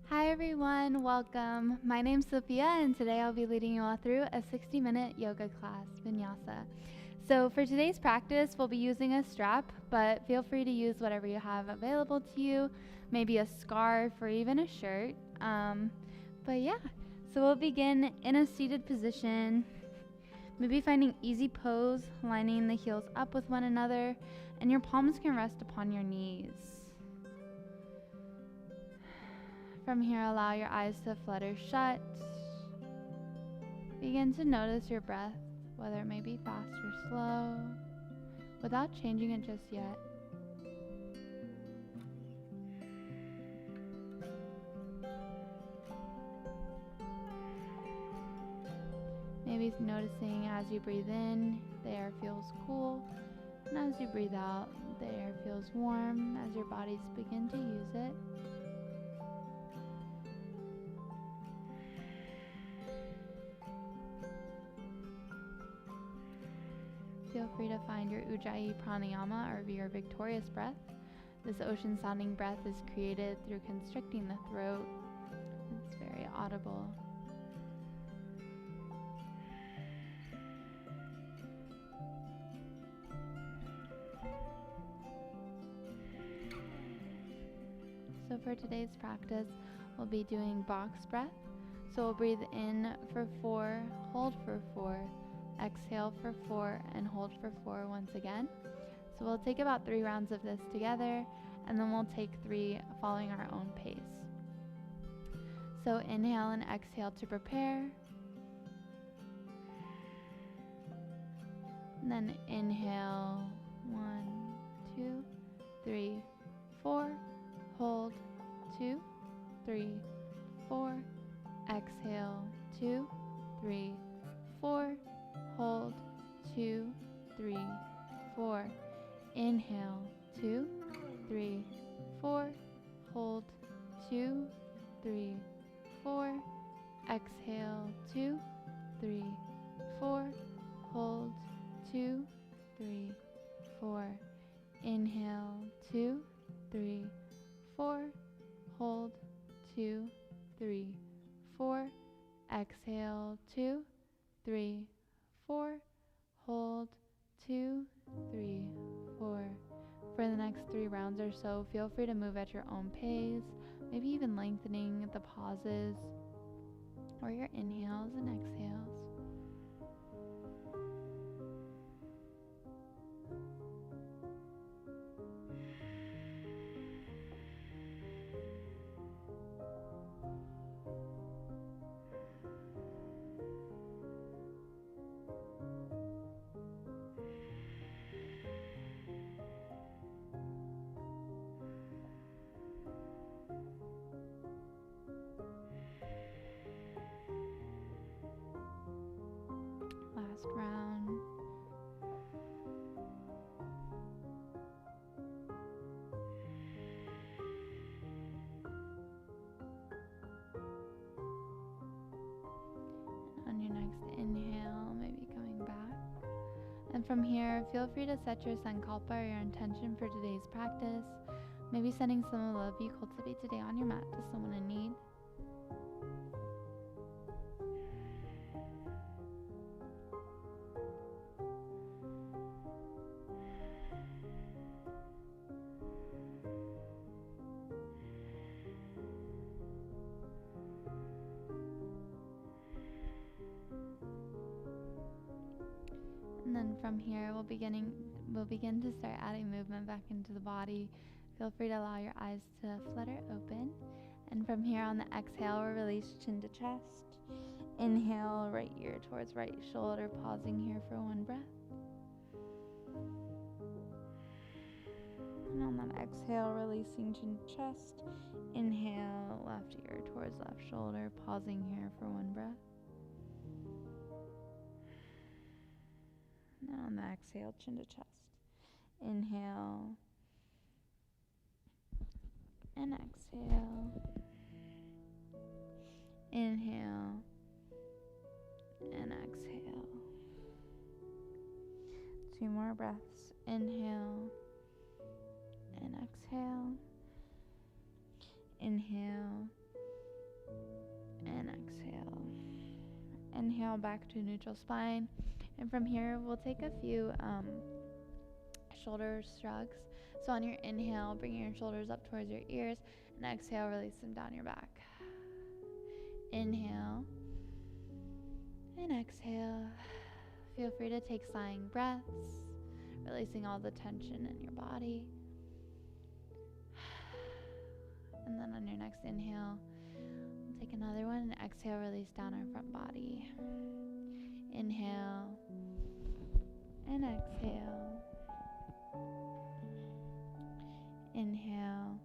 Hi everyone, welcome. My name's Sophia and today I'll be leading you all through a 60-minute yoga class, Vinyasa. So for today's practice, we'll be using a strap, but feel free to use whatever you have available to you, maybe a scarf or even a shirt. So we'll begin in a seated position, maybe finding easy pose, lining the heels up with one another, and your palms can rest upon your knees. From here, allow your eyes to flutter shut. Begin to notice your breath, whether it may be fast or slow, without changing it just yet. Maybe noticing as you breathe in, the air feels cool, and as you breathe out, the air feels warm as your bodies begin to use it. Feel free to find your Ujjayi pranayama or your victorious breath. This ocean sounding breath is created through constricting the throat. It's very audible. So for today's practice, we'll be doing box breath. So we'll breathe in for 4, hold for 4, exhale for 4, and hold for 4 once again. So we'll take about 3 rounds of this together, and then we'll take 3 following our own pace. So inhale and exhale to prepare. And then inhale, 1, 2, 3, 4, hold, 2, 3, 4, exhale, 2, 3, 4, hold, 2, 3, 4, inhale, 2, 3, 4, hold, 2, 3, 4, exhale, 2, 3, 4, hold, 2, 3, 4, inhale, 2, 3, 4, hold, 2, 3, 4, exhale, 2, 3, 4, hold, 2, 3, 4. For the next 3 rounds or so, feel free to move at your own pace, maybe even lengthening the pauses or your inhales and exhales. Last round. On your next inhale, maybe coming back. And from here, feel free to set your sankalpa or your intention for today's practice. Maybe sending some of the love you cultivate today on your mat to someone in need. And then from here, we'll begin to start adding movement back into the body. Feel free to allow your eyes to flutter open. And from here on the exhale, we'll release chin to chest. Inhale, right ear towards right shoulder, pausing here for 1 breath. And on that exhale, releasing chin to chest. Inhale, left ear towards left shoulder, pausing here for 1 breath. And on the exhale, chin to chest. Inhale and exhale. Inhale and exhale. 2 more breaths. Inhale and exhale. Inhale Inhale back to neutral spine. And from here, we'll take a few shoulder shrugs. So on your inhale, bring your shoulders up towards your ears, and exhale, release them down your back. Inhale and exhale. Feel free to take sighing breaths, releasing all the tension in your body. And then on your next inhale, take another one, and exhale, release down our front body. Inhale and exhale. Inhale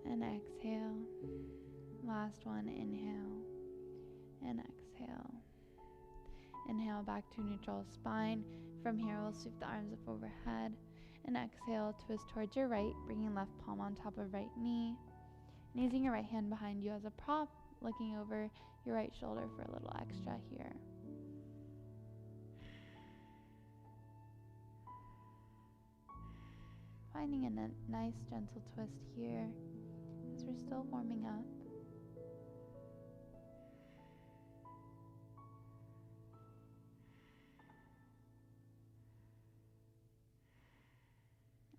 and exhale. Last one, inhale and exhale. Inhale back to neutral spine. From here, we'll sweep the arms up overhead. And exhale, twist towards your right, bringing left palm on top of right knee. And using your right hand behind you as a prop, looking over your right shoulder for a little extra here. Finding a nice gentle twist here as we're still warming up.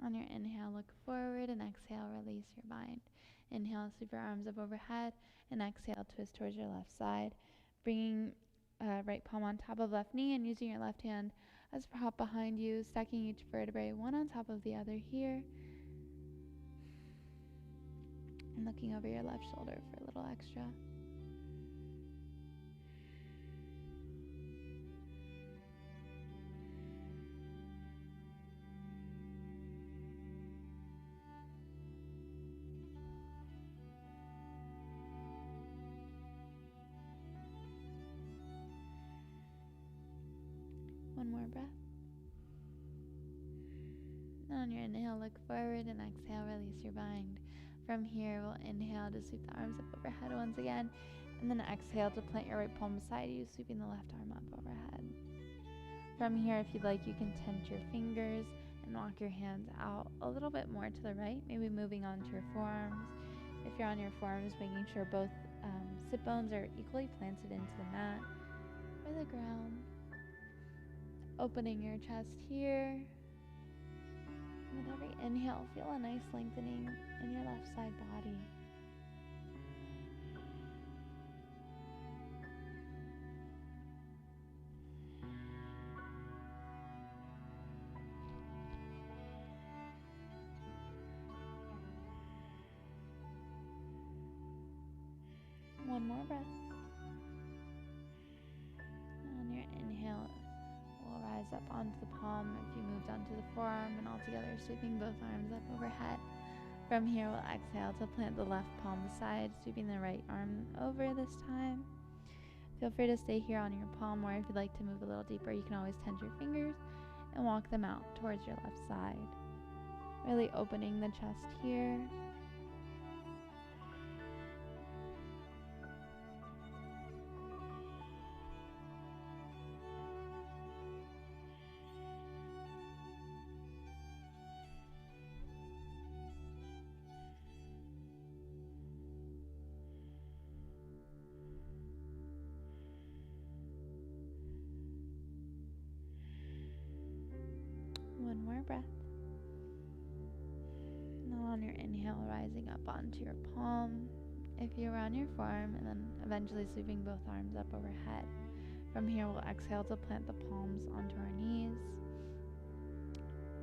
On your inhale, look forward, and exhale, release your mind. Inhale, sweep your arms up overhead, and exhale, twist towards your left side, bringing right palm on top of left knee and using your left hand as a prop behind you, stacking each vertebrae one on top of the other here, and looking over your left shoulder for a little extra. One more breath. And on your inhale, look forward, and exhale, release your bind. From here, we'll inhale to sweep the arms up overhead once again, and then exhale to plant your right palm beside you, sweeping the left arm up overhead. From here, if you'd like, you can tent your fingers and walk your hands out a little bit more to the right, maybe moving onto your forearms. If you're on your forearms, making sure both sit bones are equally planted into the mat or the ground. Opening your chest here. And with every inhale, feel a nice lengthening in your left side body. One more breath. On your inhale, we'll rise up onto the palm if you moved onto the forearm, and all together sweeping both arms up overhead. From here, we'll exhale to plant the left palm beside, sweeping the right arm over this time. Feel free to stay here on your palm, or if you'd like to move a little deeper, you can always tent your fingers and walk them out towards your left side. Really opening the chest here. One more breath. Now on your inhale, rising up onto your palm. If you're on your forearm, and then eventually sweeping both arms up overhead. From here, we'll exhale to plant the palms onto our knees.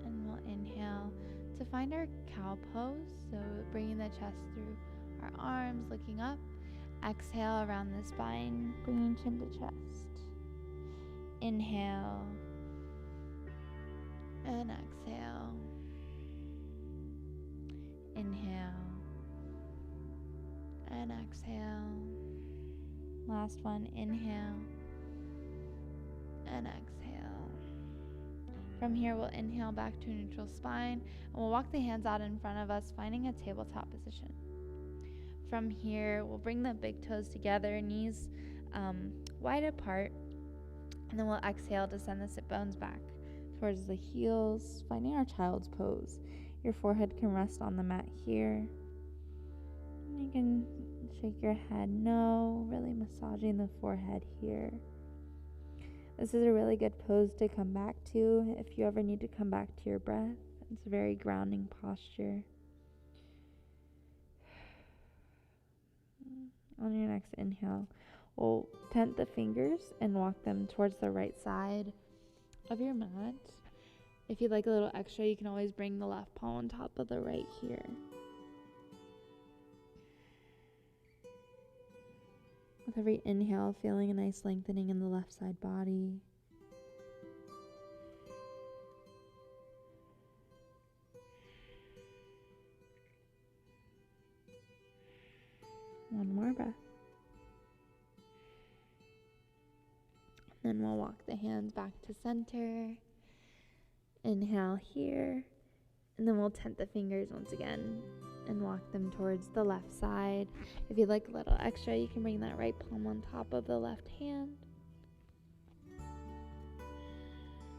And we'll inhale to find our cow pose. So bringing the chest through our arms, looking up. Exhale around the spine, bringing chin to chest. Inhale. And exhale. Inhale. And exhale. Last one, inhale. And exhale. From here, we'll inhale back to neutral spine, and we'll walk the hands out in front of us, finding a tabletop position. From here, we'll bring the big toes together, knees wide apart, and then we'll exhale to send the sit bones back towards the heels, finding our child's pose. Your forehead can rest on the mat here. You can shake your head no, really massaging the forehead here. This is a really good pose to come back to if you ever need to come back to your breath. It's a very grounding posture. On your next inhale, we'll tent the fingers and walk them towards the right side of your mat. If you'd like a little extra, you can always bring the left palm on top of the right here. With every inhale, feeling a nice lengthening in the left side body. One more breath. Then we'll walk the hands back to center. Inhale here. And then we'll tent the fingers once again and walk them towards the left side. If you'd like a little extra, you can bring that right palm on top of the left hand.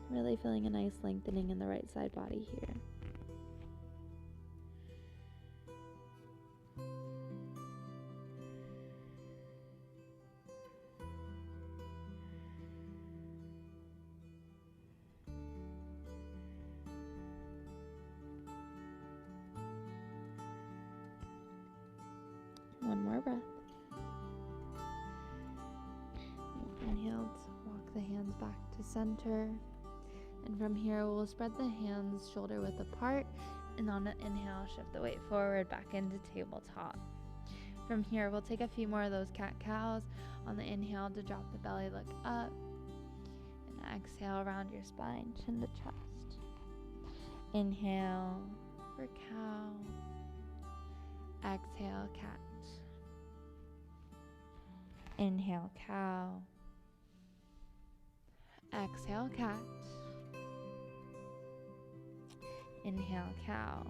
Really feeling a nice lengthening in the right side body here. One more breath. Inhale to walk the hands back to center. And from here, we'll spread the hands shoulder width apart. And on an inhale, shift the weight forward back into tabletop. From here, we'll take a few more of those cat-cows. On the inhale, to drop the belly, look up. And exhale, round your spine, chin to chest. Inhale for cow. Exhale, cat. Inhale, cow. Exhale, cat. Inhale, cow.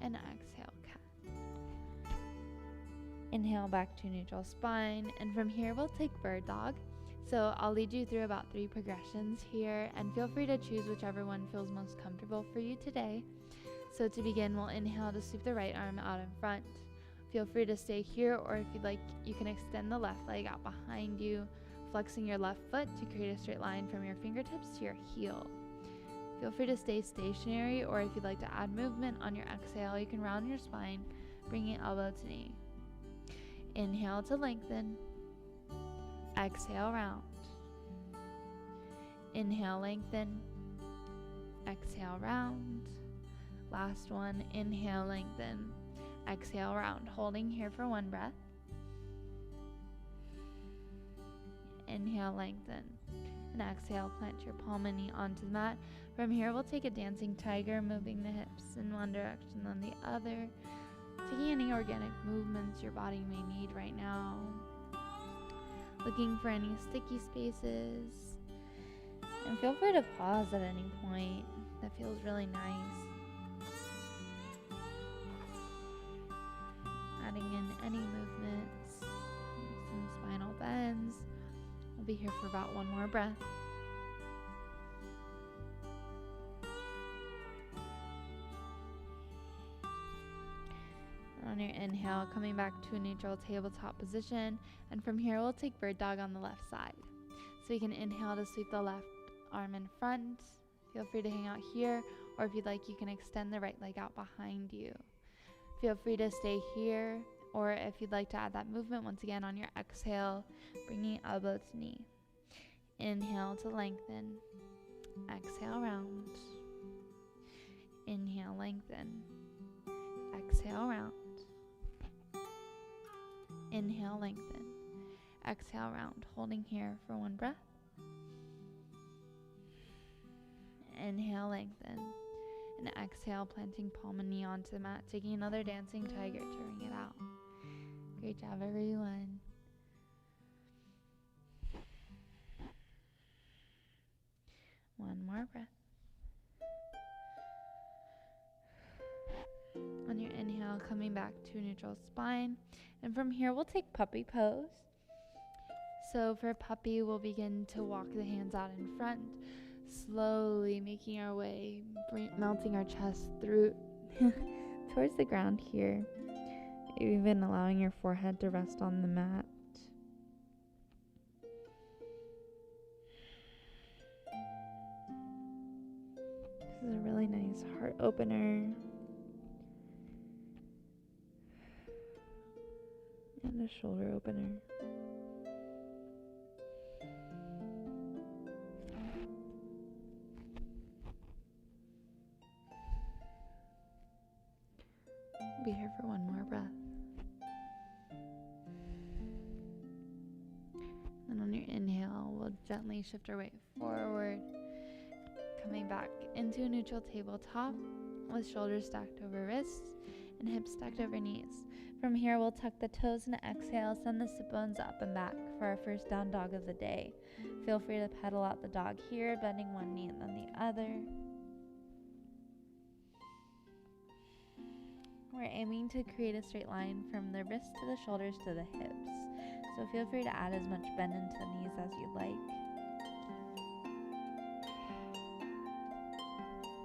And exhale, cat. Inhale back to neutral spine. And from here, we'll take bird dog. So I'll lead you through about 3 progressions here. And feel free to choose whichever one feels most comfortable for you today. So to begin, we'll inhale to sweep the right arm out in front. Feel free to stay here, or if you'd like, you can extend the left leg out behind you, flexing your left foot to create a straight line from your fingertips to your heel. Feel free to stay stationary, or if you'd like to add movement on your exhale, you can round your spine, bringing elbow to knee. Inhale to lengthen. Exhale, round. Inhale, lengthen. Exhale, round. Last one, inhale, lengthen. Exhale, round. Holding here for 1 breath. Inhale, lengthen. And exhale, plant your palm and knee onto the mat. From here, we'll take a dancing tiger, moving the hips in one direction then the other. Taking any organic movements your body may need right now. Looking for any sticky spaces. And feel free to pause at any point. That feels really nice. Adding in any movements, some spinal bends. We'll be here for about 1 more breath. On your inhale, coming back to a neutral tabletop position, and from here we'll take bird dog on the left side. So you can inhale to sweep the left arm in front. Feel free to hang out here, or if you'd like, you can extend the right leg out behind you. Feel free to stay here, or if you'd like to add that movement, once again on your exhale, bringing elbow to knee. Inhale to lengthen. Exhale, round. Inhale, lengthen. Exhale, round. Inhale, lengthen. Exhale, round. Holding here for 1 breath. Inhale, lengthen. And exhale, planting palm and knee onto the mat, taking another dancing tiger to ring it out. Great job, everyone. One more breath. On your inhale, coming back to neutral spine. And from here, we'll take puppy pose. So for puppy, we'll begin to walk the hands out in front, slowly making our way, melting our chest through towards the ground here. even allowing your forehead to rest on the mat. This is a really nice heart opener. And a shoulder opener. Be here for one more breath. And on your inhale, we'll gently shift our weight forward, coming back into a neutral tabletop with shoulders stacked over wrists and hips stacked over knees. From here, we'll tuck the toes and exhale, send the sit bones up and back for our first down dog of the day. Feel free to pedal out the dog here, bending one knee and then the other. We're aiming to create a straight line from the wrists to the shoulders to the hips. So feel free to add as much bend into the knees as you'd like.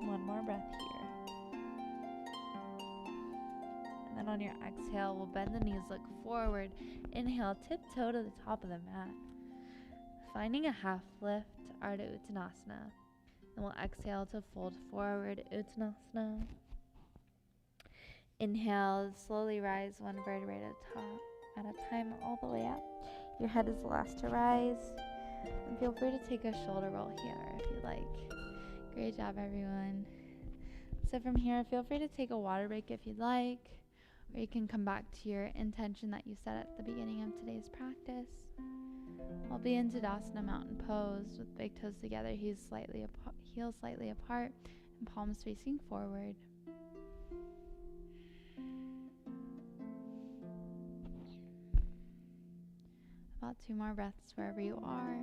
One more breath here. And then on your exhale, we'll bend the knees, look forward. Inhale, tiptoe to the top of the mat. Finding a half lift, Ardha Uttanasana. Then we'll exhale to fold forward, Uttanasana. Inhale, slowly rise one vertebrae at a time all the way up. Your head is the last to rise. And feel free to take a shoulder roll here if you like. Great job, everyone. So from here, feel free to take a water break if you'd like, or you can come back to your intention that you set at the beginning of today's practice. I'll be in Tadasana mountain pose with big toes together, heels slightly apart, and palms facing forward. About 2 more breaths wherever you are.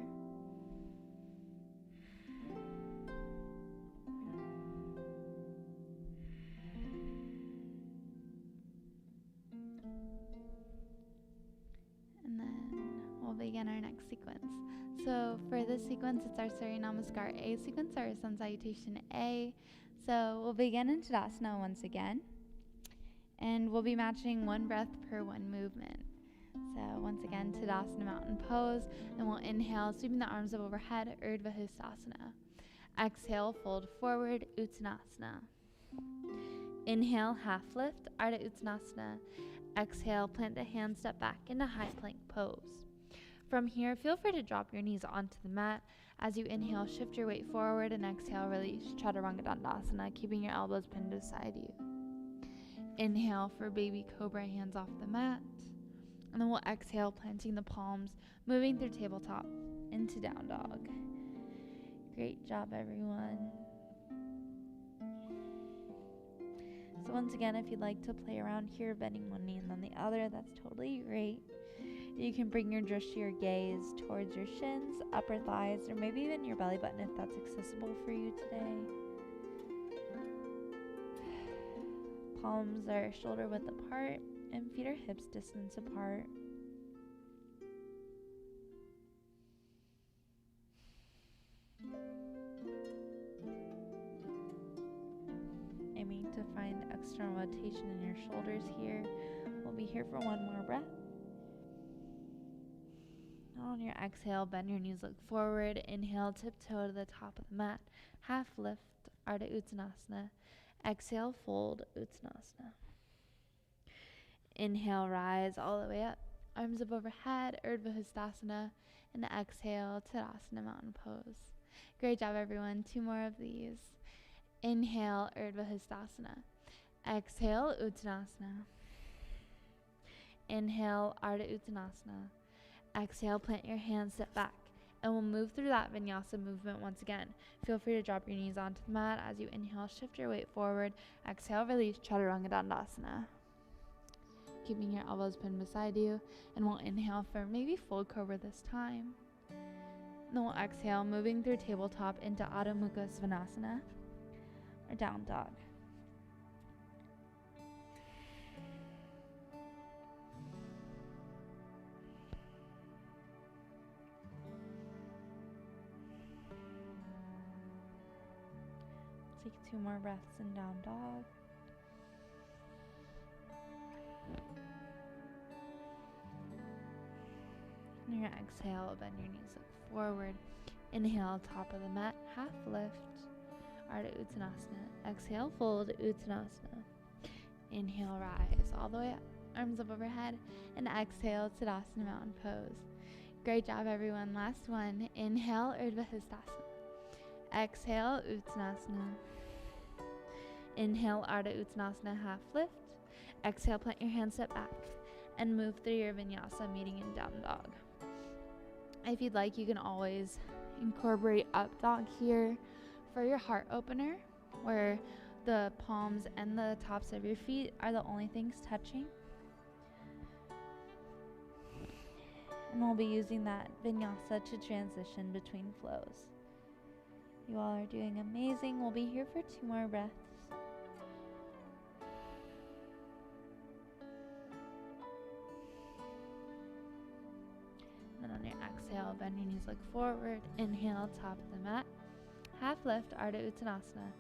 And then we'll begin our next sequence. So for this sequence, it's our Surya Namaskar A sequence, or Sun Salutation A. So we'll begin in Tadasana once again. And we'll be matching 1 breath per 1 movement. So once again, Tadasana mountain pose, and we'll inhale, sweeping the arms up overhead, Urdhva Hastasana. Exhale, fold forward, Uttanasana. Inhale, half lift, Ardha Uttanasana. Exhale, plant the hands, step back into high plank pose. From here, feel free to drop your knees onto the mat. As you inhale, shift your weight forward, and exhale, release Chaturanga Dandasana, keeping your elbows pinned beside you. Inhale for baby cobra, hands off the mat. And then we'll exhale, planting the palms, moving through tabletop into down dog. Great job, everyone. So once again, if you'd like to play around here, bending one knee and then the other, that's totally great. You can bring your drishti or gaze towards your shins, upper thighs, or maybe even your belly button if that's accessible for you today. Palms are shoulder width apart, and feet are hips distance apart. Aiming to find external rotation in your shoulders here. We'll be here for 1 more breath. On your exhale, bend your knees, look forward. Inhale, tiptoe to the top of the mat. Half lift, Ardha Uttanasana. Exhale, fold, Uttanasana. Inhale, rise all the way up. Arms up overhead, Urdhva Hastasana. And exhale, Tadasana mountain pose. Great job, everyone. 2 more of these. Inhale, Urdhva Hastasana. Exhale, Uttanasana. Inhale, Ardha Uttanasana. Exhale, plant your hands, step back. And we'll move through that Vinyāsa movement once again. Feel free to drop your knees onto the mat. As you inhale, shift your weight forward. Exhale, release Chaturanga Dandasana. Keeping your elbows pinned beside you. And we'll inhale for maybe full cobra this time. And then we'll exhale, moving through tabletop into Adho Mukha Svanasana, or down dog. Take 2 more breaths in down dog. your exhale, bend your knees, look forward. Inhale, top of the mat, half lift, Ardha Uttanasana. Exhale, fold, Uttanasana. Inhale, rise all the way up, arms up overhead, and exhale, Tadasana, mountain pose. Great job, everyone. Last one. Inhale, Urdhva Hastasana. Exhale, Uttanasana. Inhale, Ardha Uttanasana, half lift. Exhale, plant your hands, step back, and move through your Vinyasa, meeting in down dog. If you'd like, you can always incorporate up dog here for your heart opener, where the palms and the tops of your feet are the only things touching. And we'll be using that Vinyasa to transition between flows. You all are doing amazing. We'll be here for 2 more breaths. Then on your exhale, bend your knees, look forward. Inhale, top of the mat. Half lift, Ardha Uttanasana.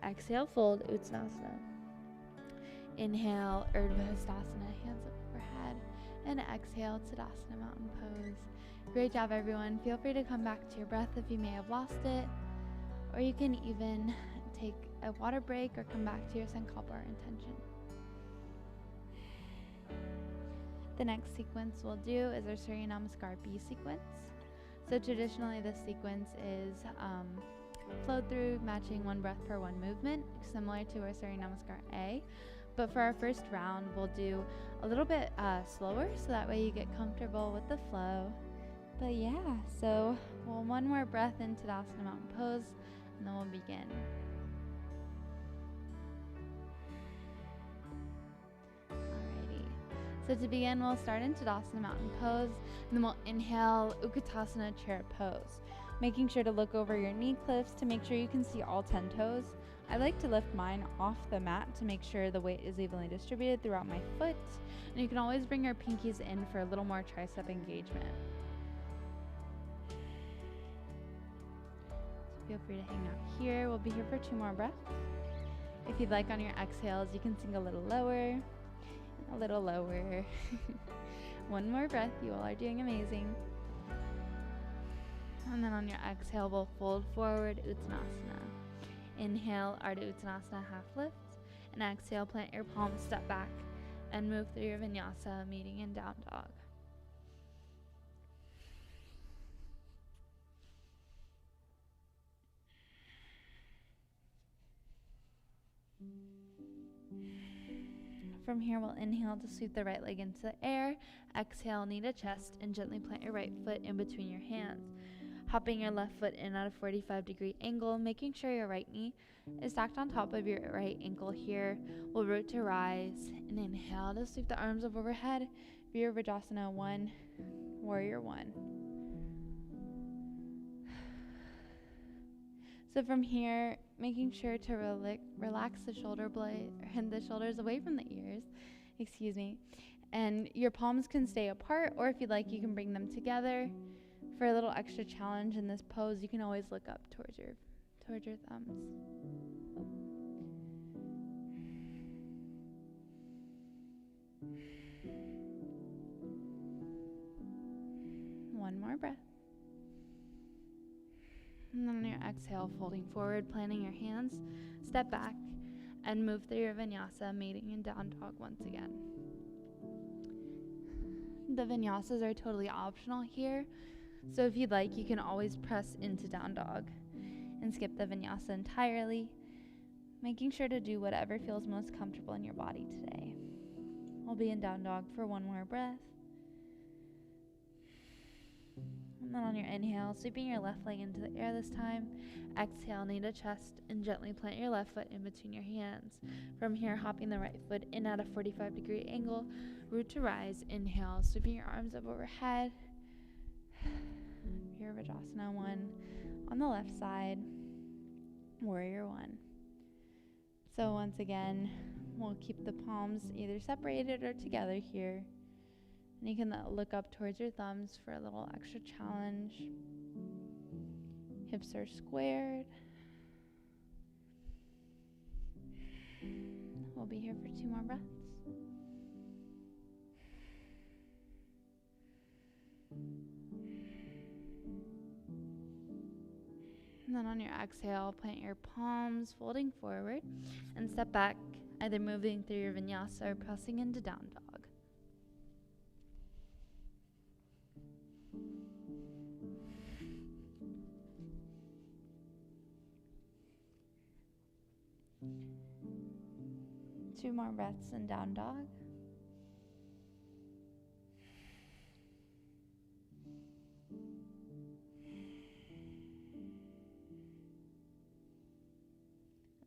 Exhale, fold, Uttanasana. Inhale, Urdhva Hastasana, hands up overhead. And exhale, Tadasana, mountain pose. Great job, everyone. Feel free to come back to your breath if you may have lost it. Or you can even take a water break or come back to your Sankalpa or intention. The next sequence we'll do is our Surya Namaskar B sequence. So traditionally this sequence is flow through, matching 1 breath per 1 movement, similar to our Surya Namaskar A. But for our first round, we'll do a little bit slower, so that way you get comfortable with the flow. But yeah, so we'll 1 more breath in Tadasana, mountain pose, and then we'll begin. So to begin, we'll start in Tadasana, mountain pose, and then we'll inhale, Utkatasana, chair pose. Making sure to look over your knee cliffs to make sure you can see all 10 toes. I like to lift mine off the mat to make sure the weight is evenly distributed throughout my foot. And you can always bring your pinkies in for a little more tricep engagement. So feel free to hang out here. We'll be here for 2 more breaths. If you'd like, on your exhales, you can sink a little lower. A little lower. 1 more breath. You all are doing amazing. And then on your exhale, we'll fold forward, Uttanasana. Inhale, Ardha Uttanasana, half lift. And exhale, plant your palms, step back, and move through your Vinyasa, meeting in down dog. From here, we'll inhale to sweep the right leg into the air. Exhale, knee to chest, and gently plant your right foot in between your hands. Hopping your left foot in at a 45-degree angle, making sure your right knee is stacked on top of your right ankle here. We'll root to rise, and inhale to sweep the arms up overhead. Virabhadrasana 1, Warrior 1. So from here, making sure to relax the shoulder blade and the shoulders away from the ears, and your palms can stay apart, or if you'd like, you can bring them together. For a little extra challenge in this pose, you can always look up towards your thumbs. One more breath. And then on your exhale, folding forward, planting your hands, step back, and move through your Vinyasa, mating in down dog once again. The Vinyasas are totally optional here, so if you'd like, you can always press into down dog and skip the Vinyasa entirely, making sure to do whatever feels most comfortable in your body today. We'll be in down dog for 1 more breath. And then on your inhale, sweeping your left leg into the air this time. Exhale, knee to chest, and gently plant your left foot in between your hands. From here, hopping the right foot in at a 45-degree angle. Root to rise. Inhale, sweeping your arms up overhead. Virabhadrasana 1 on the left side. Warrior 1. So once again, we'll keep the palms either separated or together here. And you can look up towards your thumbs for a little extra challenge. Hips are squared. We'll be here for 2 more breaths. And then on your exhale, plant your palms, folding forward, and step back, either moving through your vinyasa or pressing into down dog. Two more breaths in down dog.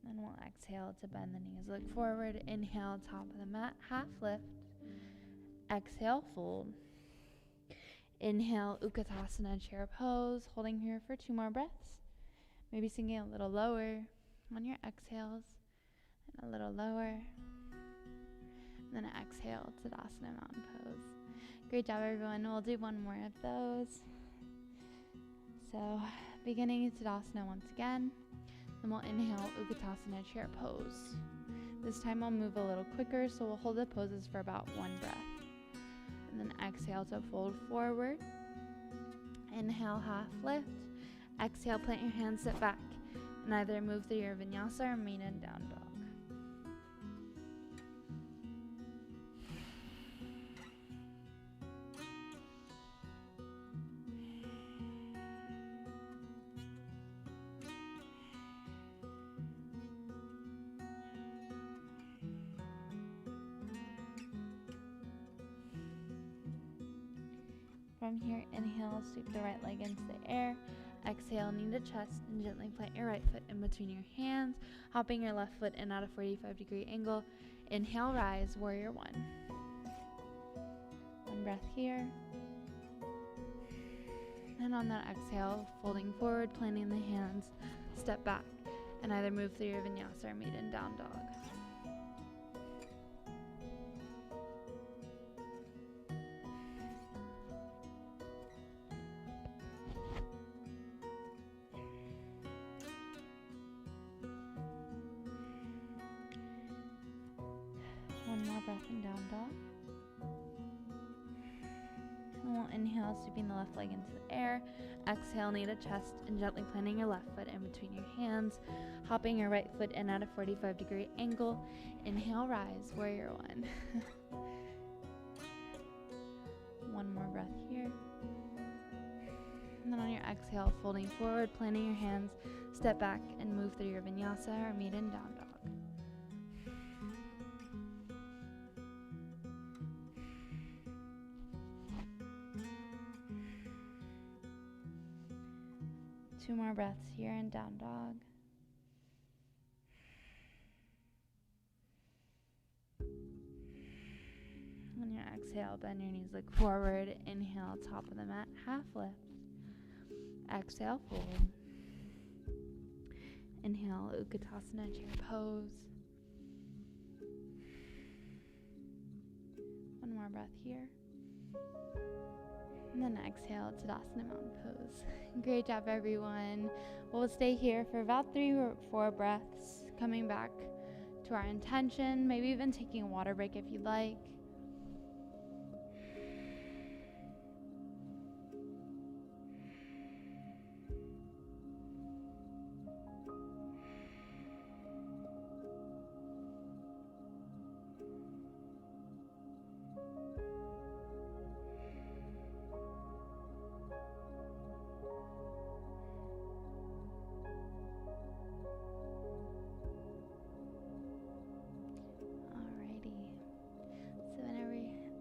And then we'll exhale to bend the knees, look forward, inhale, top of the mat, half lift. Exhale, fold. Inhale, Utkatasana, chair pose, holding here for 2 more breaths. Maybe sinking a little lower on your exhales, and a little lower. And then exhale, Tadasana, mountain pose. Great job, everyone. We'll do 1 more of those. So, beginning Tadasana once again. Then we'll inhale, Utkatasana, chair pose. This time I'll move a little quicker, so we'll hold the poses for about 1 breath. And then exhale to fold forward. Inhale, half lift. Exhale, plant your hands, sit back. And either move through your vinyasa or remain in down dog. From here, inhale, sweep the right leg into the air. Exhale, knee to chest, and gently plant your right foot in between your hands, hopping your left foot in at a 45-degree angle. Inhale, rise, warrior 1. 1 breath here. And on that exhale, folding forward, planting the hands, step back, and either move through your vinyasa or meet in down dog. Breath in down dog. And we'll inhale, sweeping the left leg into the air. Exhale, knee to chest, and gently planting your left foot in between your hands, hopping your right foot in at a 45-degree angle. Inhale, rise, warrior 1. 1 more breath here. And then on your exhale, folding forward, planting your hands, step back and move through your vinyasa or meet in down dog. Two more breaths here in down dog. On your exhale, bend your knees, look forward. Inhale, top of the mat, half lift. Exhale, fold. Inhale, Utkatasana, chair pose. 1 more breath here. And then exhale, Tadasana, mountain pose. Great job, everyone. We'll stay here for about 3 or 4 breaths, coming back to our intention, maybe even taking a water break if you'd like.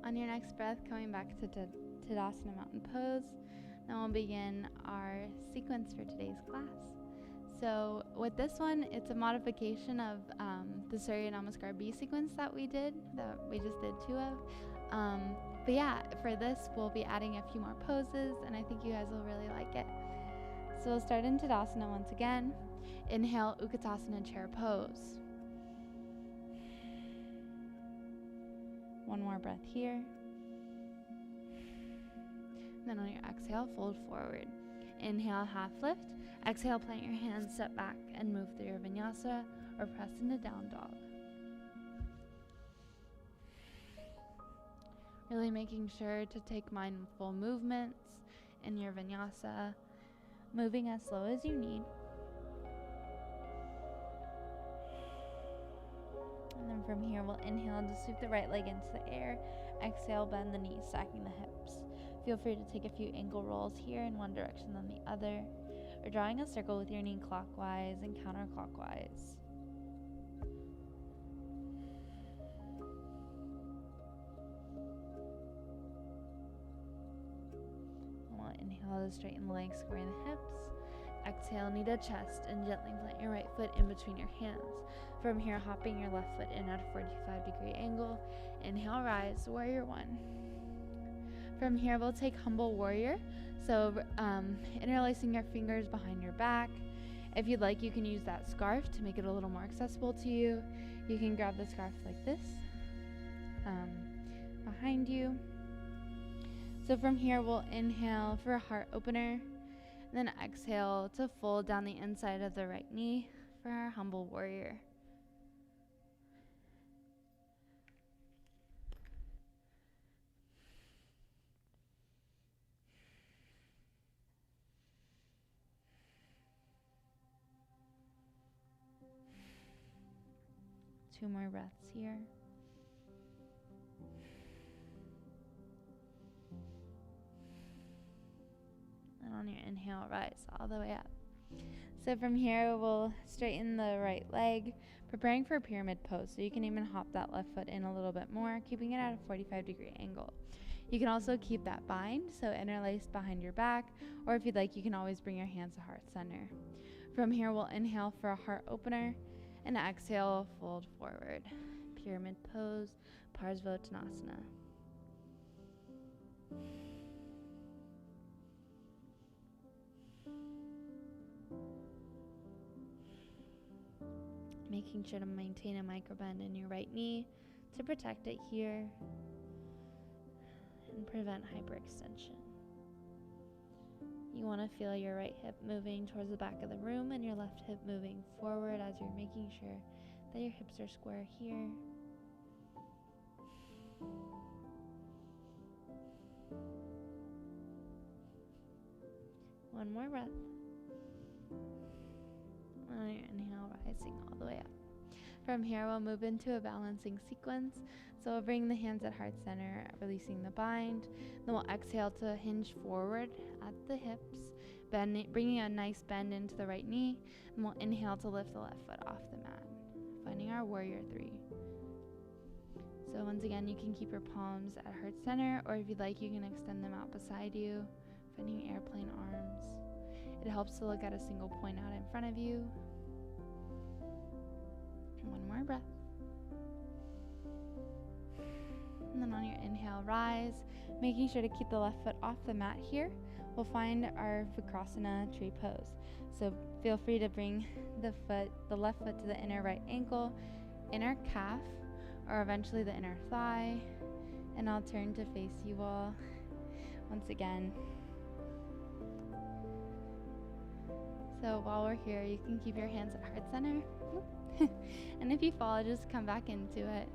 On your next breath, coming back to Tadasana, mountain pose. Now we'll begin our sequence for today's class. So with this one, it's a modification of the Surya Namaskar B sequence that we just did 2 of. But yeah, for this, we'll be adding a few more poses, and I think you guys will really like it. So we'll start in Tadasana once again. Inhale, Utkatasana, chair pose. 1 more breath here. And then on your exhale, fold forward. Inhale, half lift. Exhale, plant your hands, step back, and move through your vinyasa or press into down dog. Really making sure to take mindful movements in your vinyasa, moving as slow as you need. from here, we'll inhale to sweep the right leg into the air. Exhale, bend the knees, stacking the hips. Feel free to take a few ankle rolls here in one direction then the other, or drawing a circle with your knee clockwise and counterclockwise. We'll inhale to straighten the legs, square the hips. Exhale, knee to chest, and gently plant your right foot in between your hands. From here, hopping your left foot in at a 45-degree angle. Inhale, rise, warrior one. From here, we'll take humble warrior. So interlacing your fingers behind your back. If you'd like, you can use that scarf to make it a little more accessible to you. You can grab the scarf like this behind you. So from here, we'll inhale for a heart opener. Then exhale to fold down the inside of the right knee for our humble warrior. Two more breaths here. And on your inhale, rise all the way up. So from here, we'll straighten the right leg, preparing for pyramid pose. So you can even hop that left foot in a little bit more, keeping it at a 45-degree angle. You can also keep that bind, so interlaced behind your back, or if you'd like, you can always bring your hands to heart center. From here, we'll inhale for a heart opener, and exhale, fold forward. Pyramid pose, Parsvottanasana. Making sure to maintain a micro bend in your right knee to protect it here and prevent hyperextension. You want to feel your right hip moving towards the back of the room and your left hip moving forward as you're making sure that your hips are square here. One more breath. On your inhale, rising all the way up. From here, we'll move into a balancing sequence. So we'll bring the hands at heart center, releasing the bind. Then we'll exhale to hinge forward at the hips, bringing a nice bend into the right knee. And we'll inhale to lift the left foot off the mat, finding our warrior three. So once again, you can keep your palms at heart center, or if you'd like, you can extend them out beside you, finding airplane arms. It helps to look at a single point out in front of you. And one more breath. And then on your inhale, rise, making sure to keep the left foot off the mat here. We'll find our Fucrosana tree pose. So feel free to bring the left foot to the inner right ankle, inner calf, or eventually the inner thigh. And I'll turn to face you all once again. So while we're here, you can keep your hands at heart center. And if you fall, just come back into it.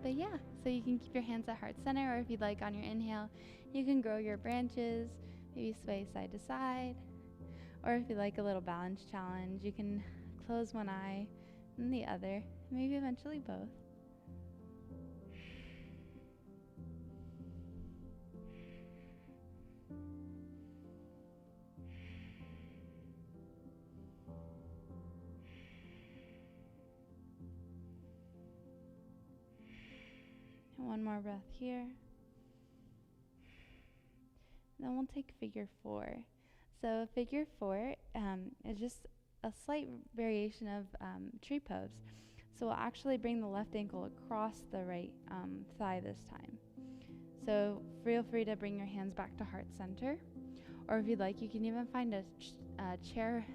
But yeah, so you can keep your hands at heart center, or if you'd like on your inhale, you can grow your branches, maybe sway side to side. Or if you like a little balance challenge, you can close one eye and the other, maybe eventually both. One more breath here. Then we'll take figure four. So figure four is just a slight variation of tree pose. So we'll actually bring the left ankle across the right thigh this time. So feel free to bring your hands back to heart center. Or if you'd like, you can even find a chair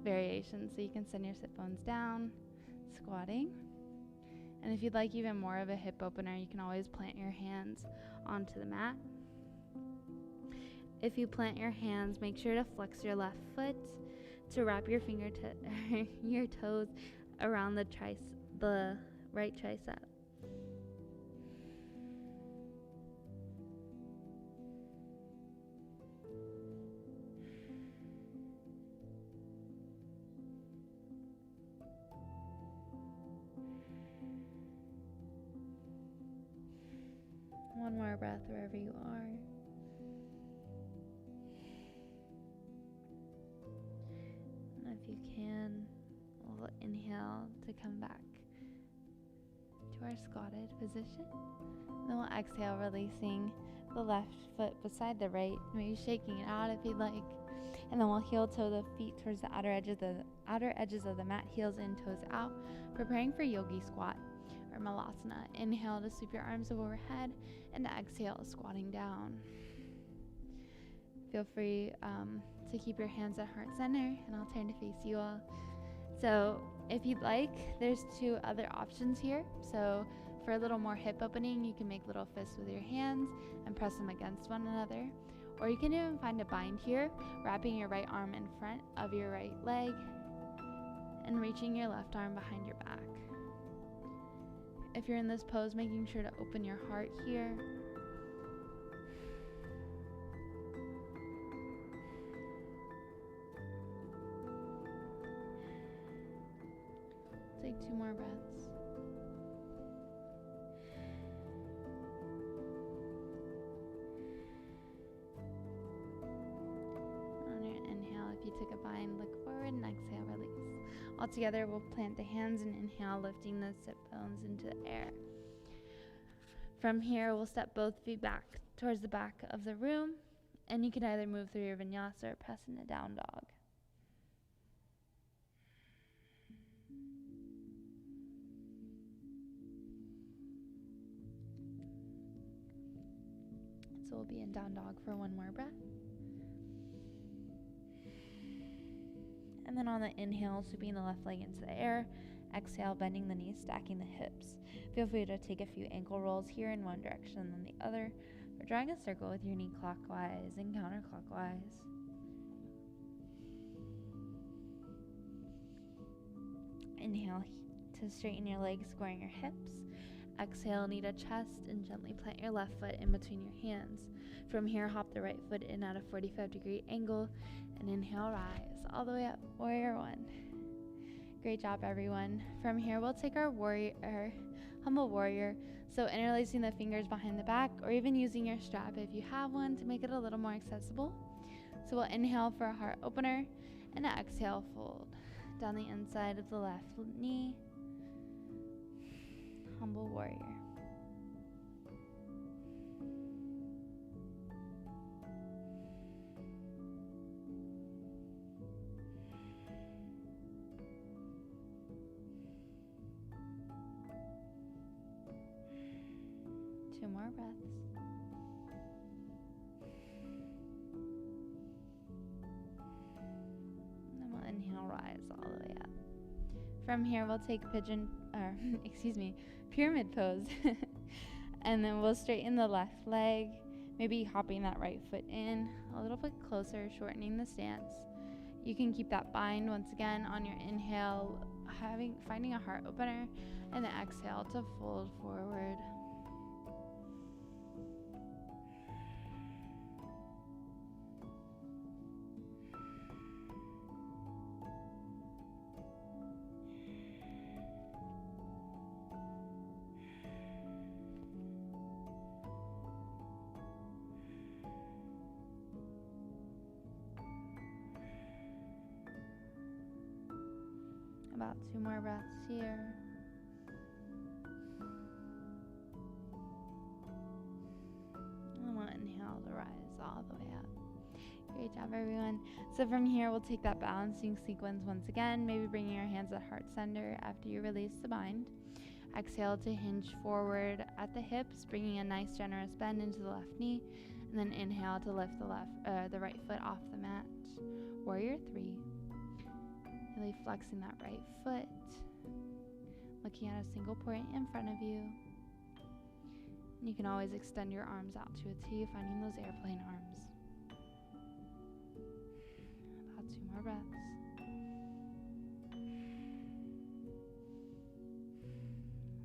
variation. So you can send your sit bones down, squatting. And if you'd like even more of a hip opener, you can always plant your hands onto the mat. If you plant your hands, make sure to flex your left foot to wrap your your toes around the right tricep. more breath wherever you are. And if you can, we'll inhale to come back to our squatted position. And then we'll exhale, releasing the left foot beside the right, maybe shaking it out if you'd like. And then we'll heel toe the feet towards the outer edges of the mat, heels in, toes out, preparing for Yogi Squat or Malasana. Inhale to sweep your arms overhead, and exhale, squatting down. Feel free to keep your hands at heart center, and I'll turn to face you all. So if you'd like, there's two other options here. So for a little more hip opening, you can make little fists with your hands and press them against one another. Or you can even find a bind here, wrapping your right arm in front of your right leg and reaching your left arm behind your back. If you're in this pose, making sure to open your heart here. Take 2 more breaths. On your inhale, if you took a bind, look forward, and exhale, release. All together, we'll plant the hands and inhale, lifting the sit bones into the air. From here, we'll step both feet back towards the back of the room, and you can either move through your vinyasa or press into down dog. So we'll be in down dog for 1 more breath. And then on the inhale, sweeping the left leg into the air. Exhale, bending the knees, stacking the hips. Feel free to take a few ankle rolls here in one direction and then the other, or drawing a circle with your knee clockwise and counterclockwise. Inhale to straighten your legs, squaring your hips. Exhale, knee to chest, and gently plant your left foot in between your hands. From here, hop the right foot in at a 45-degree angle, and inhale, rise all the way up, warrior 1. Great job, everyone. From here, we'll take our humble warrior, so interlacing the fingers behind the back, or even using your strap if you have one to make it a little more accessible. So we'll inhale for a heart opener, and exhale, fold down the inside of the left knee. Humble warrior. Two more breaths. And then we'll inhale, rise all the way up. From here, we'll take pyramid pose. And then we'll straighten the left leg, maybe hopping that right foot in a little bit closer, shortening the stance. You can keep that bind once again on your inhale, finding a heart opener, and then exhale to fold forward. About 2 more breaths here. And we'll inhale to rise all the way up. Great job, everyone. So from here, we'll take that balancing sequence once again, maybe bringing your hands at heart center after you release the bind. Exhale to hinge forward at the hips, bringing a nice generous bend into the left knee, and then inhale to lift the right foot off the mat. Warrior 3. Really flexing that right foot, looking at a single point in front of you. And you can always extend your arms out to a T, finding those airplane arms. About 2 more breaths.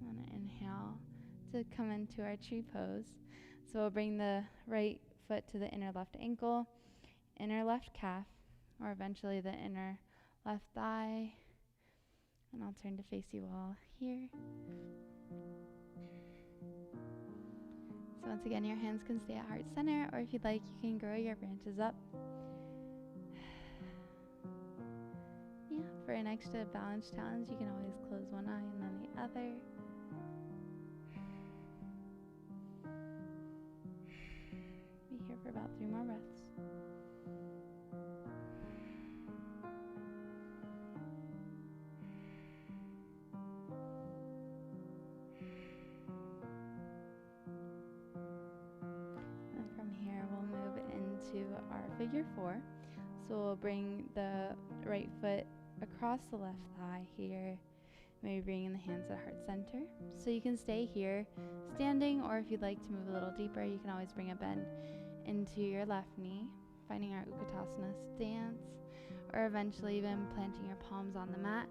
And inhale to come into our tree pose. So we'll bring the right foot to the inner left ankle, inner left calf, or eventually the inner left thigh, and I'll turn to face you all here. So once again, your hands can stay at heart center, or if you'd like, you can grow your branches up. Yeah, for an extra balance challenge, you can always close one eye and then the other. Be here for about 3 more breaths. Our figure 4. So we'll bring the right foot across the left thigh here, maybe bringing the hands at heart center. So you can stay here standing, or if you'd like to move a little deeper, you can always bring a bend into your left knee, finding our Utkatasana stance, or eventually even planting your palms on the mat.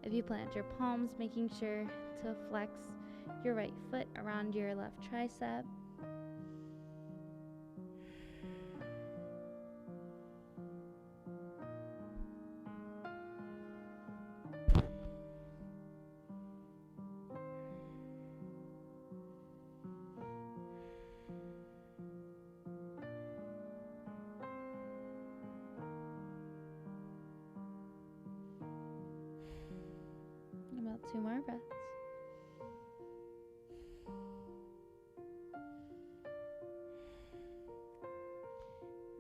If you plant your palms, making sure to flex your right foot around your left tricep. About 2 more breaths.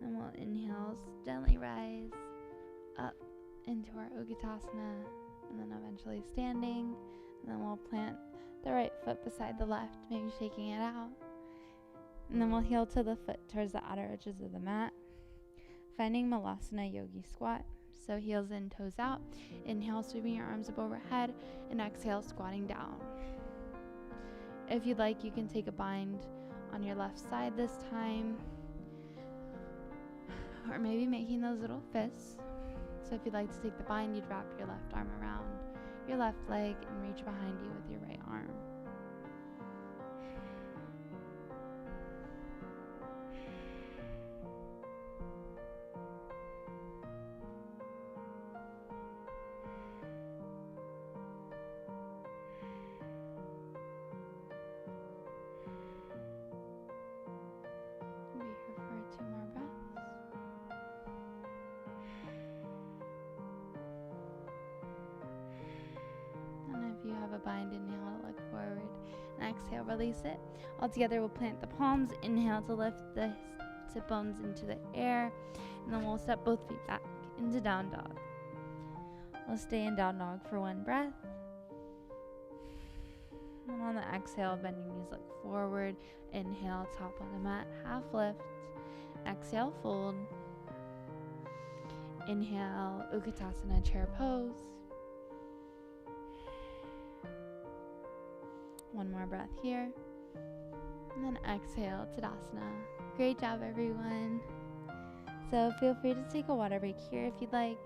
Then we'll inhale, gently rise up into our Utkatasana, and then eventually standing. And then we'll plant the right foot beside the left, maybe shaking it out. And then we'll heel to the foot towards the outer edges of the mat, finding Malasana Yogi Squat. So heels in, toes out. Inhale, sweeping your arms up overhead, and exhale, squatting down. If you'd like, you can take a bind on your left side this time, or maybe making those little fists. So if you'd like to take the bind, you'd wrap your left arm around your left leg and reach behind you with your right arm. You have a bind, inhale to look forward, and exhale, release it. All together, we'll plant the palms. Inhale to lift the sit bones into the air, and then we'll step both feet back into down dog. We'll stay in down dog for 1 breath. And on the exhale, bending knees, look forward. Inhale, top of the mat, half lift. Exhale, fold. Inhale, Utkatasana, chair pose. 1 more breath here. And then exhale, Tadasana. Great job, everyone. So feel free to take a water break here if you'd like,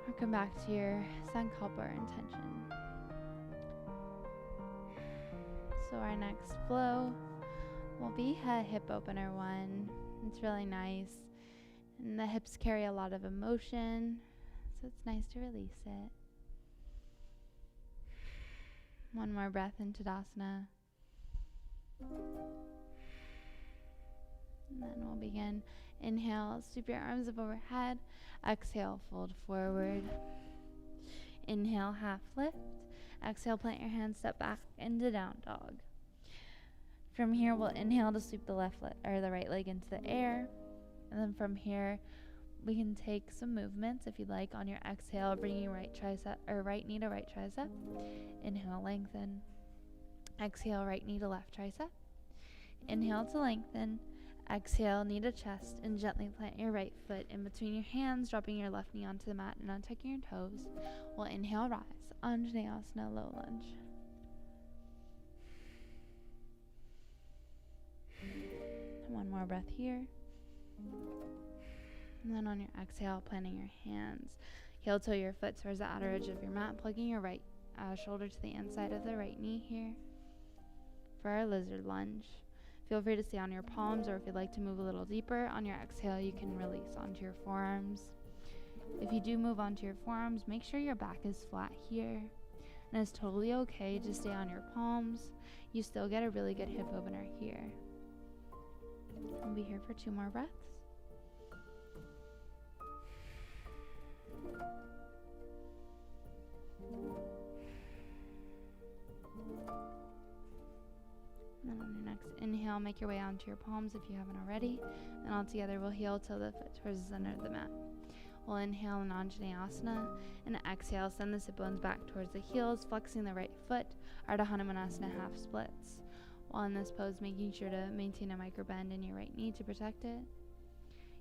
or come back to your Sankalpa or intention. So our next flow will be a hip opener one. It's really nice. And the hips carry a lot of emotion, so it's nice to release it. 1 more breath in Tadasana. And then we'll begin. Inhale, sweep your arms up overhead. Exhale, fold forward. Inhale, half lift. Exhale, plant your hands, step back into down dog. From here, we'll inhale to sweep the the right leg into the air. And then from here, we can take some movements if you'd like. On your exhale, bringing right tricep or right knee to right tricep. Inhale, lengthen. Exhale, right knee to left tricep. Inhale to lengthen. Exhale, knee to chest, and gently plant your right foot in between your hands, dropping your left knee onto the mat and untucking your toes. We'll inhale, rise. Anjaneyasana, low lunge. One more breath here. And then on your exhale, planting your hands. Heel toe your foot towards the outer edge of your mat, plugging your right shoulder to the inside of the right knee here. For our lizard lunge, feel free to stay on your palms, or if you'd like to move a little deeper, on your exhale, you can release onto your forearms. If you do move onto your forearms, make sure your back is flat here. And it's totally okay to stay on your palms. You still get a really good hip opener here. We'll be here for 2 more breaths. And then on your next inhale, make your way onto your palms if you haven't already. And all together, we'll heel till the foot towards the center of the mat. We'll inhale in Anjaneyasana, and exhale, send the sit bones back towards the heels, flexing the right foot, Ardha Hanumanasana half splits. While in this pose, making sure to maintain a micro bend in your right knee to protect it.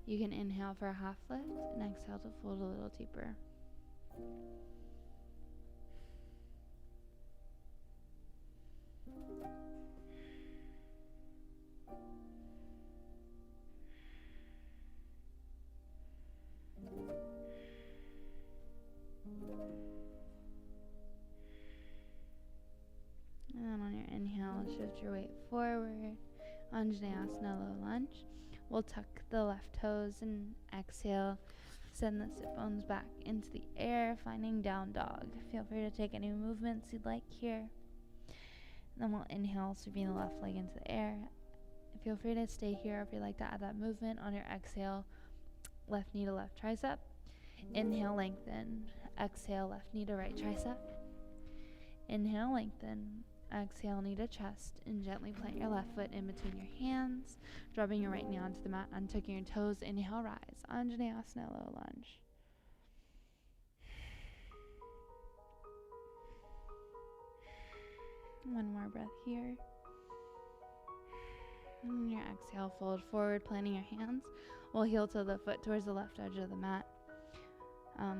You can inhale for a half lift, and exhale to fold a little deeper. And then on your inhale, shift your weight forward. Anjaneyasana, low lunge. We'll tuck the left toes and exhale. Send the sit bones back into the air, finding down dog. Feel free to take any movements you'd like here. And then we'll inhale, sweeping the left leg into the air. Feel free to stay here if you'd like to add that movement. On your exhale, left knee to left tricep. Inhale, lengthen. Exhale, left knee to right tricep. Inhale, lengthen. Exhale, knee to chest, and gently plant your left foot in between your hands, dropping your right knee onto the mat, untucking your toes. Inhale, rise. Anjaneyasana, low lunge. One more breath here. And on your exhale, fold forward, planting your hands. We'll heel to the foot towards the left edge of the mat,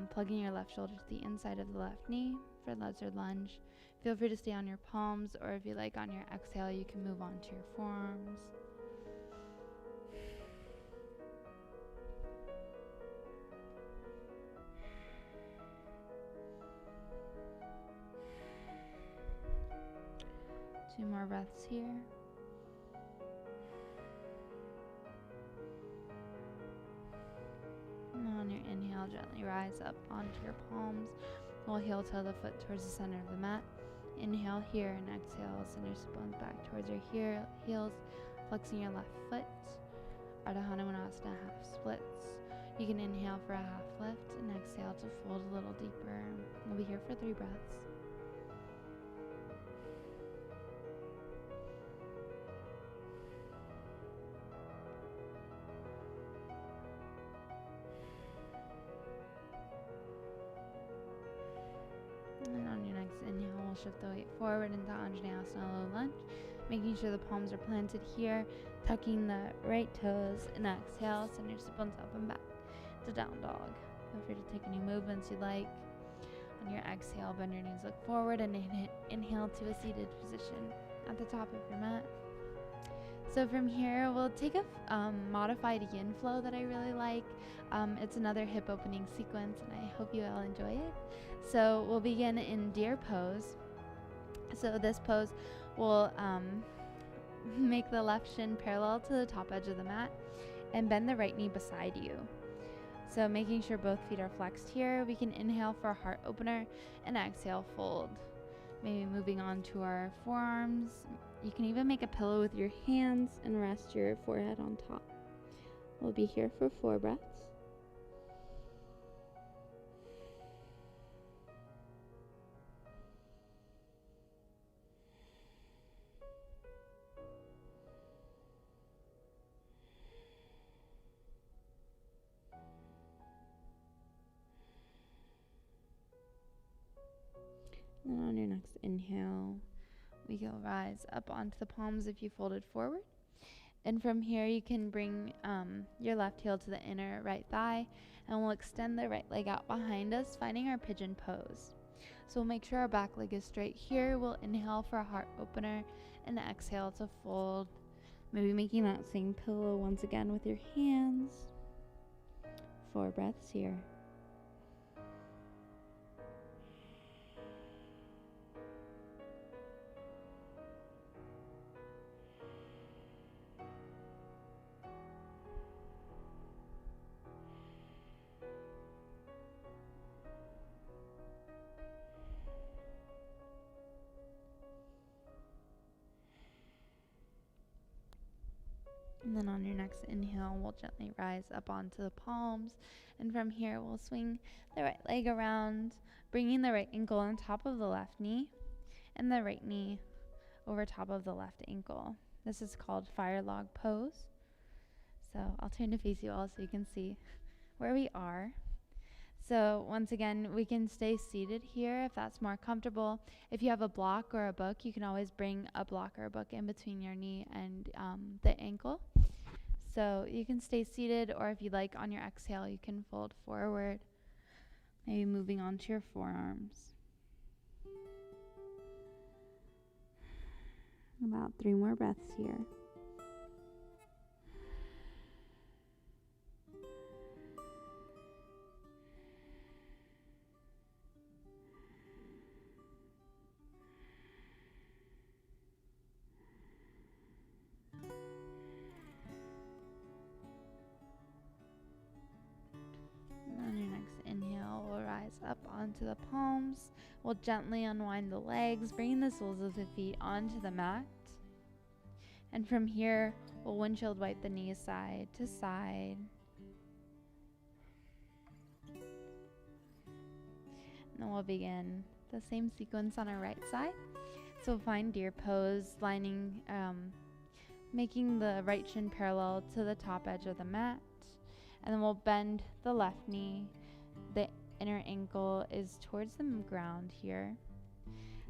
plugging your left shoulder to the inside of the left knee for lizard lunge. Feel free to stay on your palms, or if you like, on your exhale, you can move on to your forearms. Two more breaths here. And on your inhale, gently rise up onto your palms. We'll heel toe the foot towards the center of the mat. Inhale here and exhale. Send your sit bones back towards your heels, flexing your left foot. Ardha Hanumanasana half splits. You can inhale for a half lift and exhale to fold a little deeper. We'll be here for 3 breaths. And on your next inhale, we'll shift the weight forward into Anjaneyasana, low lunge, making sure the palms are planted here, tucking the right toes, and exhale, send your sit bones up and back to down dog. Feel free to take any movements you like. On your exhale, bend your knees, look forward, and inhale to a seated position at the top of your mat. So from here, we'll take a modified yin flow that I really like. It's another hip opening sequence, and I hope you all enjoy it. So we'll begin in deer pose. So this pose will make the left shin parallel to the top edge of the mat and bend the right knee beside you. So making sure both feet are flexed here, we can inhale for a heart opener and exhale, fold. Maybe moving on to our forearms. You can even make a pillow with your hands and rest your forehead on top. We'll be here for 4 breaths. And on your next inhale, we can rise up onto the palms if you folded forward. And from here, you can bring your left heel to the inner right thigh, and we'll extend the right leg out behind us, finding our pigeon pose. So we'll make sure our back leg is straight here. We'll inhale for a heart opener and exhale to fold. Maybe making that same pillow once again with your hands. 4 breaths here. And then on your next inhale, we'll gently rise up onto the palms. And from here, we'll swing the right leg around, bringing the right ankle on top of the left knee and the right knee over top of the left ankle. This is called fire log pose. So I'll turn to face you all so you can see where we are. So once again, we can stay seated here if that's more comfortable. If you have a block or a book, you can always bring a block or a book in between your knee and the ankle. So you can stay seated, or if you like, on your exhale, you can fold forward, maybe moving onto your forearms. About 3 more breaths here. On your next inhale, we'll rise up onto the palms. We'll gently unwind the legs, bringing the soles of the feet onto the mat. And from here, we'll windshield wipe the knees side to side. And then we'll begin the same sequence on our right side. So find deer pose, making the right shin parallel to the top edge of the mat. And then we'll bend the left knee. The inner ankle is towards the ground here.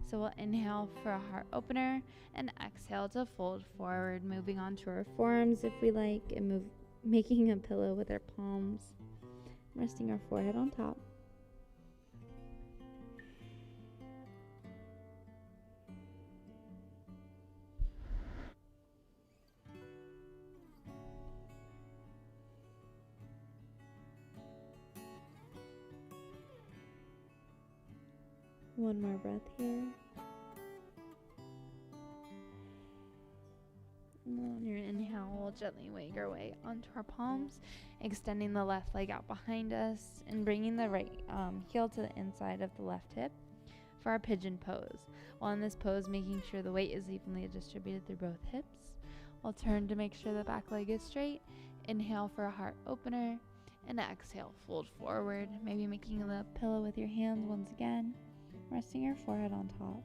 So we'll inhale for a heart opener and exhale to fold forward, moving onto our forearms if we like, and making a pillow with our palms, resting our forehead on top. One more breath here. And on your inhale, we'll gently wake our way onto our palms, extending the left leg out behind us and bringing the right heel to the inside of the left hip for our pigeon pose. While in this pose, making sure the weight is evenly distributed through both hips. We'll turn to make sure the back leg is straight. Inhale for a heart opener and exhale, fold forward, maybe making the pillow with your hands once again, resting your forehead on top.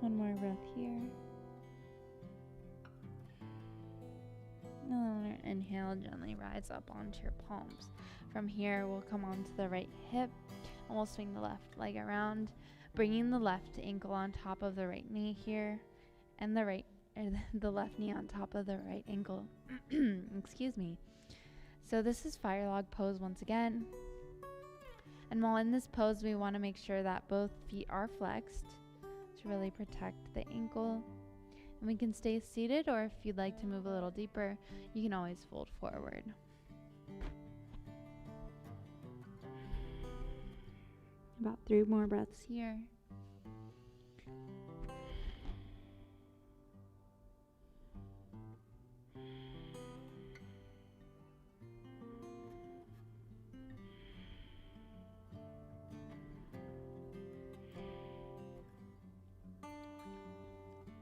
One more breath here. And on our inhale, gently rise up onto your palms. From here, we'll come onto the right hip and we'll swing the left leg around, bringing the left ankle on top of the right knee here, and the left knee on top of the right ankle. Excuse me. So this is fire log pose once again. And while in this pose, we want to make sure that both feet are flexed to really protect the ankle. And we can stay seated, or if you'd like to move a little deeper, you can always fold forward. About 3 more breaths here.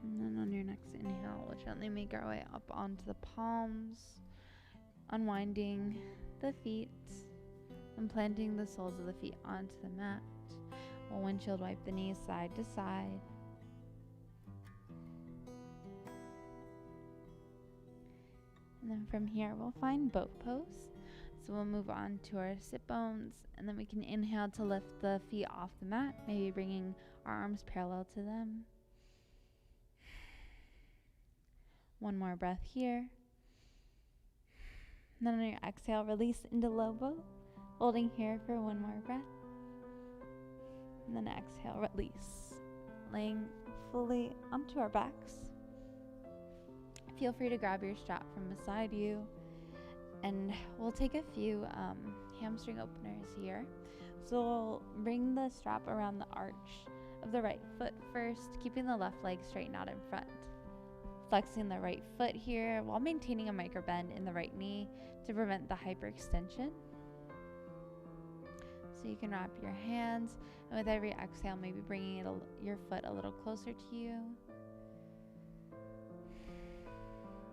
And then on your next inhale, we'll gently make our way up onto the palms, unwinding the feet and planting the soles of the feet onto the mat. We'll windshield wipe the knees side to side. And then from here, we'll find boat pose. So we'll move on to our sit bones, and then we can inhale to lift the feet off the mat, maybe bringing our arms parallel to them. One more breath here. And then on your exhale, release into low boat, holding here for one more breath. And then exhale, release, laying fully onto our backs. Feel free to grab your strap from beside you And we'll take a few hamstring openers here. So we'll bring the strap around the arch of the right foot first, keeping the left leg straightened out in front. Flexing the right foot here while maintaining a micro bend in the right knee to prevent the hyperextension. So you can wrap your hands, and with every exhale, maybe bringing your foot a little closer to you.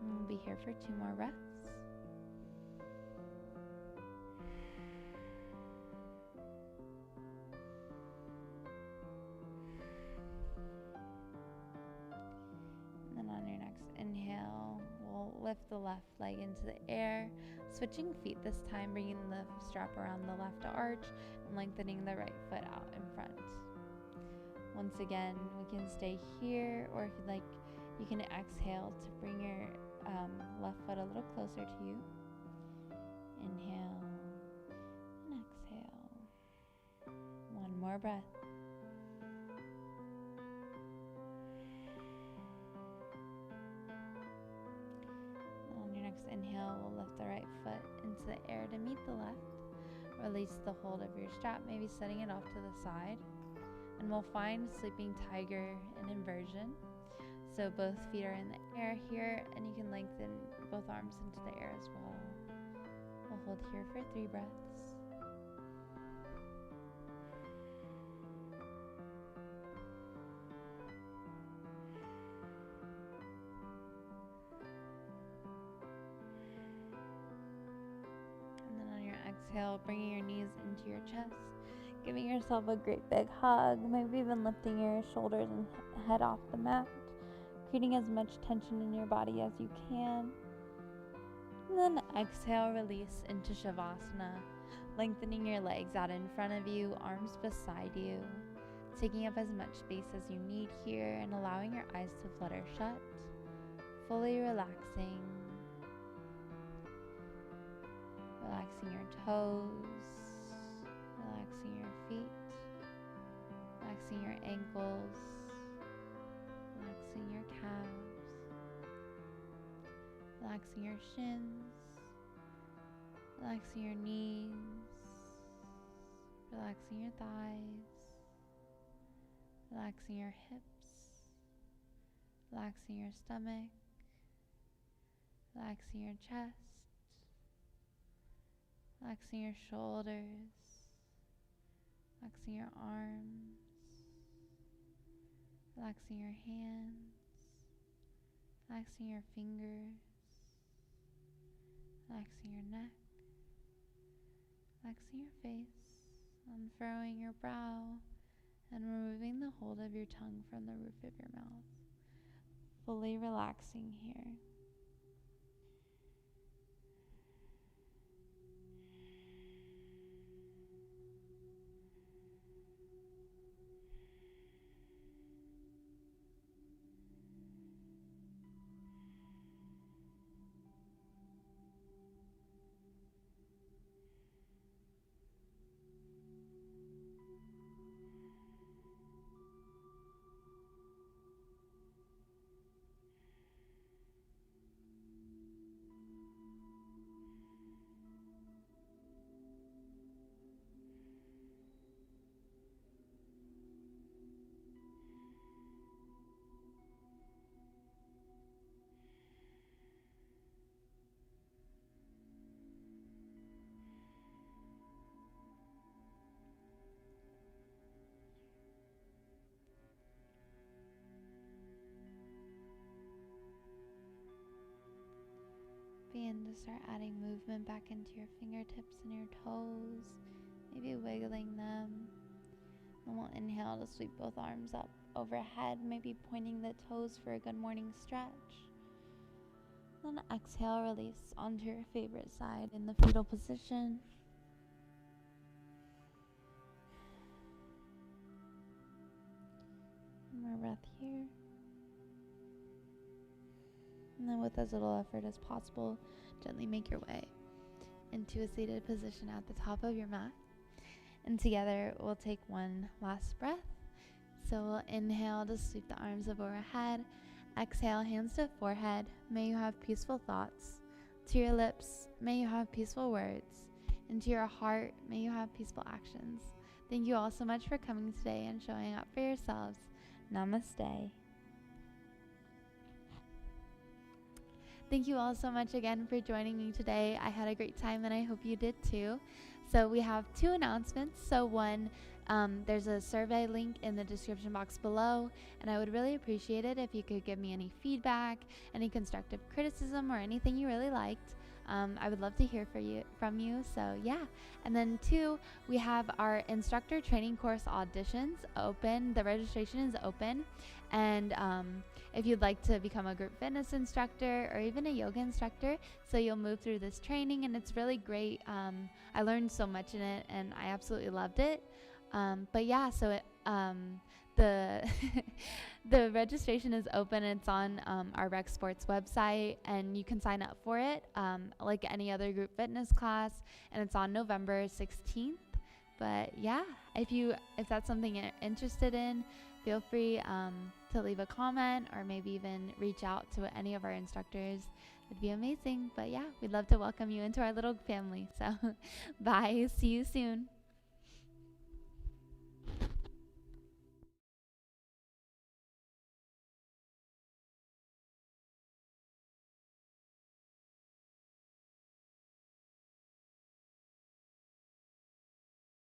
And we'll be here for 2 more breaths. Inhale, we'll lift the left leg into the air, switching feet this time, bringing the strap around the left arch and lengthening the right foot out in front. Once again, we can stay here, or if you'd like, you can exhale to bring your left foot a little closer to you. Inhale and exhale. 1 more breath. Inhale, we'll lift the right foot into the air to meet the left. Release the hold of your strap, maybe setting it off to the side. And we'll find sleeping tiger and inversion. So both feet are in the air here, and you can lengthen both arms into the air as well. We'll hold here for 3 breaths. Exhale, bringing your knees into your chest, giving yourself a great big hug, maybe even lifting your shoulders and head off the mat, creating as much tension in your body as you can. And then exhale, release into Shavasana, lengthening your legs out in front of you, arms beside you, taking up as much space as you need here and allowing your eyes to flutter shut, fully relaxing. Relaxing your toes, relaxing your feet, relaxing your ankles, relaxing your calves, relaxing your shins, relaxing your knees, relaxing your thighs, relaxing your hips, relaxing your stomach, relaxing your chest, relaxing your shoulders, relaxing your arms, relaxing your hands, relaxing your fingers, relaxing your neck, relaxing your face, unfurrowing your brow, and removing the hold of your tongue from the roof of your mouth. Fully relaxing here. Begin to start adding movement back into your fingertips and your toes, maybe wiggling them. And we'll inhale to sweep both arms up overhead, maybe pointing the toes for a good morning stretch. Then exhale, release onto your favorite side in the fetal position. One more breath here. And then with as little effort as possible, gently make your way into a seated position at the top of your mat. And together we'll take one last breath. So we'll inhale to sweep the arms up overhead. Exhale, hands to forehead. May you have peaceful thoughts. To your lips, may you have peaceful words. And to your heart, may you have peaceful actions. Thank you all so much for coming today and showing up for yourselves. Namaste. Thank you all so much again for joining me today. I had a great time and I hope you did too. So we have 2 announcements. So one, there's a survey link in the description box below, and I would really appreciate it if you could give me any feedback, any constructive criticism, or anything you really liked. I would love to hear from you. So yeah. And then 2, we have our instructor training course auditions open. The registration is open, and if you'd like to become a group fitness instructor or even a yoga instructor, so you'll move through this training, and it's really great. I learned so much in it, and I absolutely loved it. But yeah, so the the registration is open. It's on our Rec Sports website, and you can sign up for it like any other group fitness class, and it's on November 16th. But yeah, if that's something you're interested in, feel free to leave a comment or maybe even reach out to any of our instructors. It'd be amazing. But yeah, we'd love to welcome you into our little family. So bye. See you soon.